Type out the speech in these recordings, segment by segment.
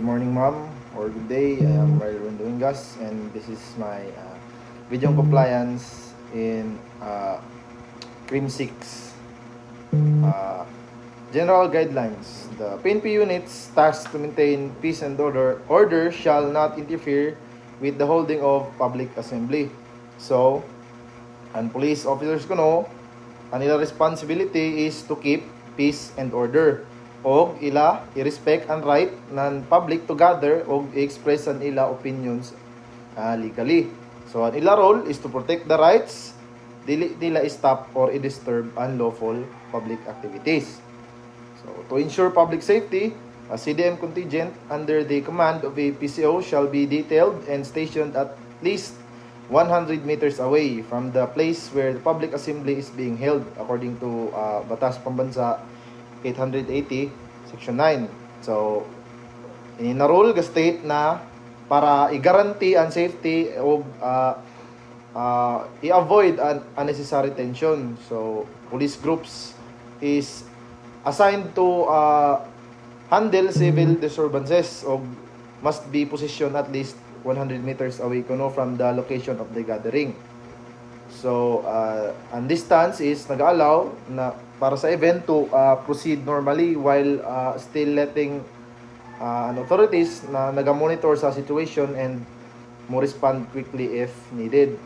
morning, ma'am, or good day. I am Ryron Domingas, and this is my video compliance in CRIM 6. General guidelines. The PNP units tasked to maintain peace and order shall not interfere with the holding of public assembly. So, ang police officers ko no, ang ila responsibility is to keep peace and order. O ila i-respect ang right ng public to gather o i-express ang ila opinions legally. So ang ila role is to protect the rights, dili nila stop or i-disturb unlawful public activities. So to ensure public safety, a CDM contingent under the command of a PCO shall be detailed and stationed at least 100 meters away from the place where the public assembly is being held according to Batas Pambansa 880 Section 9. So inarule ga state na para i-guarantee ang safety o i-avoid unnecessary tension. So police groups is assigned to handle civil disturbances o must be positioned at least 100 meters away from the location of the gathering. So, ang distance is nag-allow na para sa event to proceed normally while still letting authorities na nag-monitor sa situation and mo respond quickly if needed.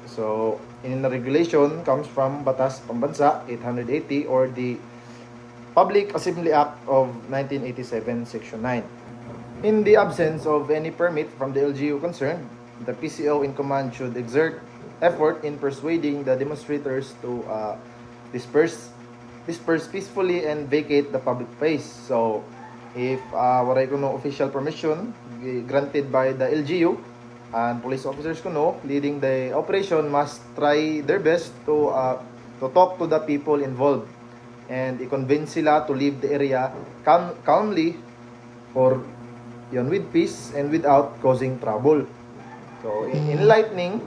So, in the regulation comes from Batas Pambansa 880 or the Public Assembly Act of 1987 Section 9. In the absence of any permit from the LGU concerned, the PCO in command should exert effort in persuading the demonstrators to disperse peacefully and vacate the public place. So, if waray kuno official permission granted by the LGU and police officers kuno leading the operation must try their best to talk to the people involved and i-convince sila to leave the area calmly or with peace and without causing trouble. So, in enlightening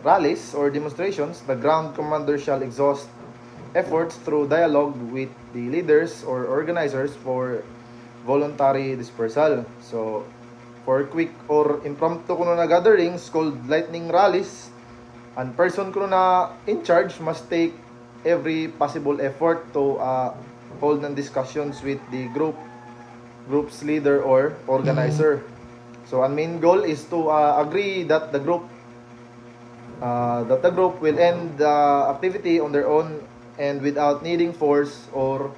rallies or demonstrations, the ground commander shall exhaust efforts through dialogue with the leaders or organizers for voluntary dispersal. So, for quick or impromptu kuno na gatherings called lightning rallies, ang person kuno na in charge must take every possible effort to hold ng discussions with the group's leader or organizer. So, ang main goal is to agree that the group will end the activity on their own and without needing force or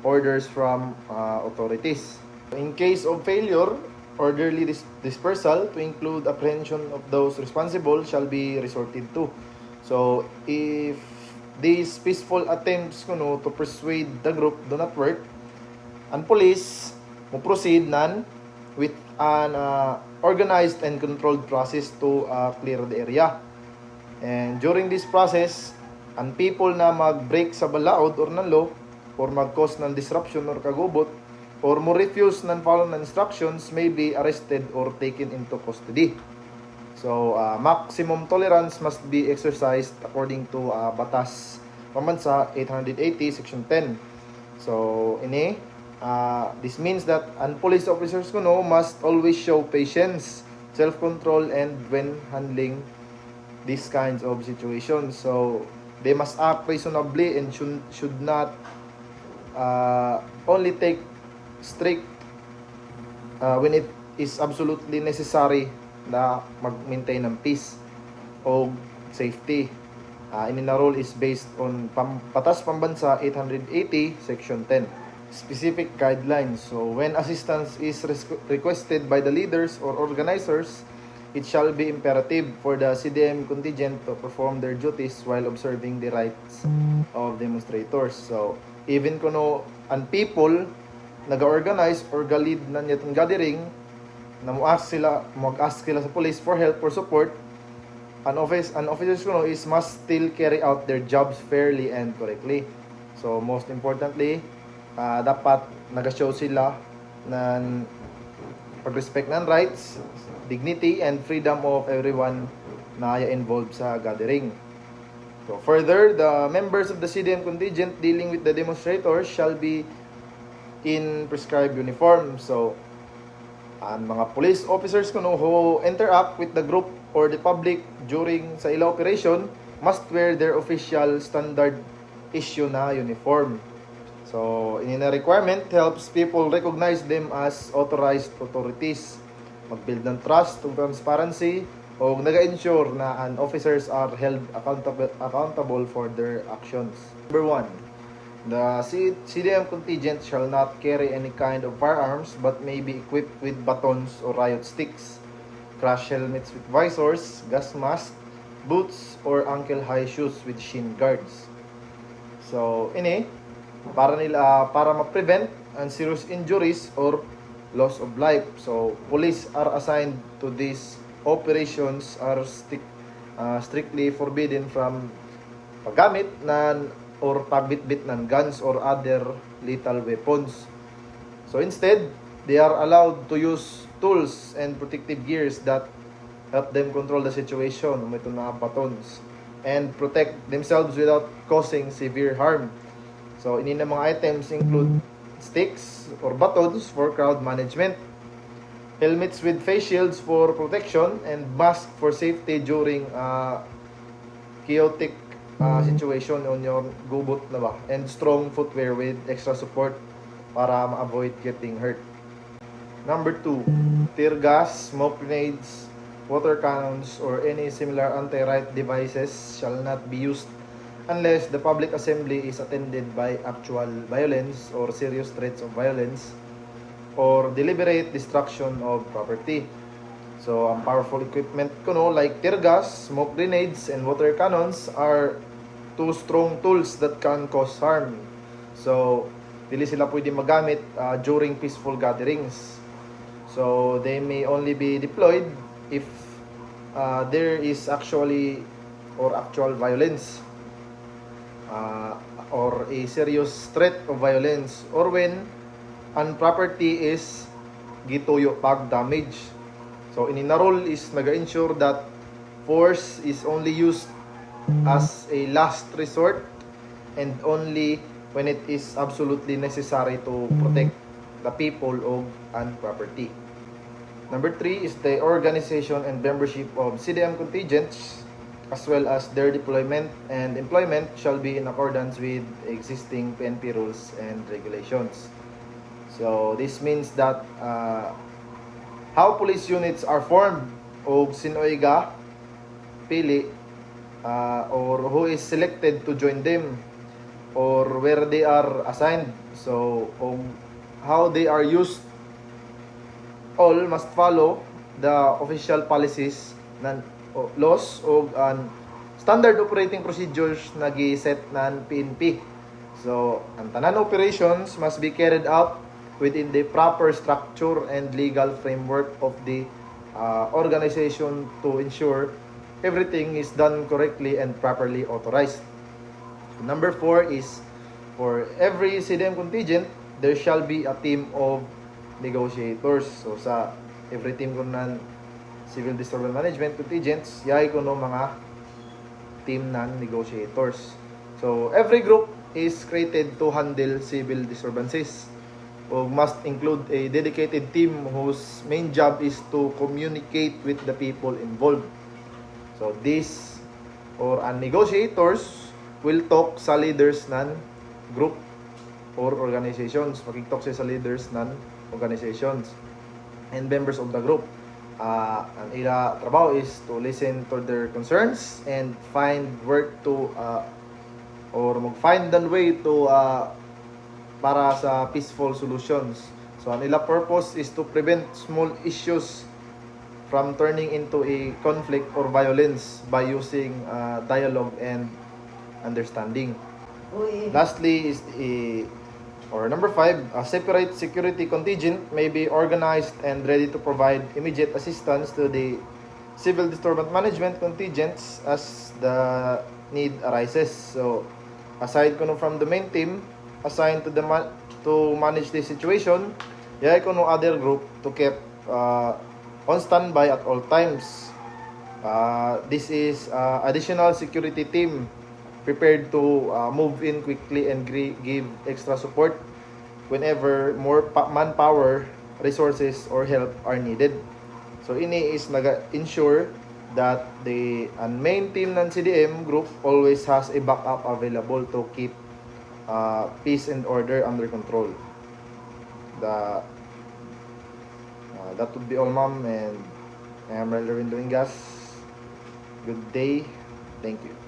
orders from authorities. In case of failure, orderly dispersal to include apprehension of those responsible shall be resorted to. So, if these peaceful attempts to persuade the group do not work, ang police will proceed with an organized and controlled process to clear the area. And during this process, ang people na mag-break sa balaod or ng law or mag-cause ng disruption or kagubot or mo refuse ng follow ng instructions may be arrested or taken into custody. So, maximum tolerance must be exercised according to Batas Pambansa 880 Section 10. So, this means that ang police officers must always show patience, self-control, and when handling these kinds of situations. So, they must act reasonably and should not only take strict when it is absolutely necessary na mag-maintain ng peace o safety. Role is based on Batas Pambansa 880 Section 10. Specific guidelines. So, when assistance is requested by the leaders or organizers, it shall be imperative for the CDM contingent to perform their duties while observing the rights of demonstrators. So, even kuno ang people nag-organize or galid na nitong gathering na mag-ask sila sa police for help or support, an officers is must still carry out their jobs fairly and correctly. So, most importantly, dapat nag-show sila ng pag-respect ng rights, dignity, and freedom of everyone na involved sa gathering. So further, the members of the CDM contingent dealing with the demonstrators shall be in prescribed uniform. So, Ang mga police officers kuno who interact with the group or the public during sa ila operation must wear their official standard issue na uniform. So, ini na requirement helps people recognize them as authorized authorities, mag-build ng trust ug transparency, o naga-ensure na an officers are held accountable for their actions. Number 1, the CDM contingent shall not carry any kind of firearms but may be equipped with batons or riot sticks, crash helmets with visors, gas mask, boots, or ankle-high shoes with shin guards. So, ini para ma-prevent ang serious injuries or loss of life. So, police are assigned to these operations are strictly forbidden from paggamit ng or pagbitbit ng guns or other lethal weapons. So instead, they are allowed to use tools and protective gears that help them control the situation, ito na batons, and protect themselves without causing severe harm. So ini na mga items include sticks or batons for crowd management, helmets with face shields for protection, and mask for safety during chaotic situation on your gubot na ba, and strong footwear with extra support para ma-avoid getting hurt. Number 2, tear gas, smoke grenades, water cannons, or any similar anti-riot devices shall not be used unless the public assembly is attended by actual violence or serious threats of violence or deliberate destruction of property. So, ang powerful equipment kuno like tear gas, smoke grenades, and water cannons are two strong tools that can cause harm. So, dili sila pwede magamit during peaceful gatherings. So, they may only be deployed if there is actually or actual violence or a serious threat of violence, or when ang property is gituyo pag damage. So, inina role is naga-ensure that force is only used as a last resort and only when it is absolutely necessary to protect the people and property. Number 3 is the organization and membership of CDM contingents, as well as their deployment and employment shall be in accordance with existing PNP rules and regulations. So this means that how police units are formed o sinoy ga pili or who is selected to join them or where they are assigned. So how they are used, all must follow the official policies ng laws o standard operating procedures na gi-set ng PNP. So ang tanan operations must be carried out within the proper structure and legal framework of the organization to ensure everything is done correctly and properly authorized. Number 4 is for every CDM contingent, there shall be a team of negotiators. So sa every team ko ng civil disturbance management contingents, yay ko no mga team ng negotiators. So every group is created to handle civil disturbances or must include a dedicated team whose main job is to communicate with the people involved. So this or negotiators will talk sa leaders ng group or organizations. Makiktalk sa leaders ng organizations and members of the group. Ang ila trabaho is to listen to their concerns and find work to or mag-find the way to para sa peaceful solutions. So ang ila purpose is to prevent small issues from turning into a conflict or violence by using dialogue and understanding. Lastly is number 5, a separate security contingent may be organized and ready to provide immediate assistance to the civil disturbance management contingents as the need arises. So aside kuno from the main team assigned to manage this situation, yay kuno other group to keep on standby at all times. This is additional security team prepared to move in quickly and give extra support whenever more manpower resources or help are needed. So ini is naga-ensure that the main team ng CDM group always has a backup available to keep peace and order under control. That would be all, ma'am, and I am Relvin Domingas. Good day. Thank you.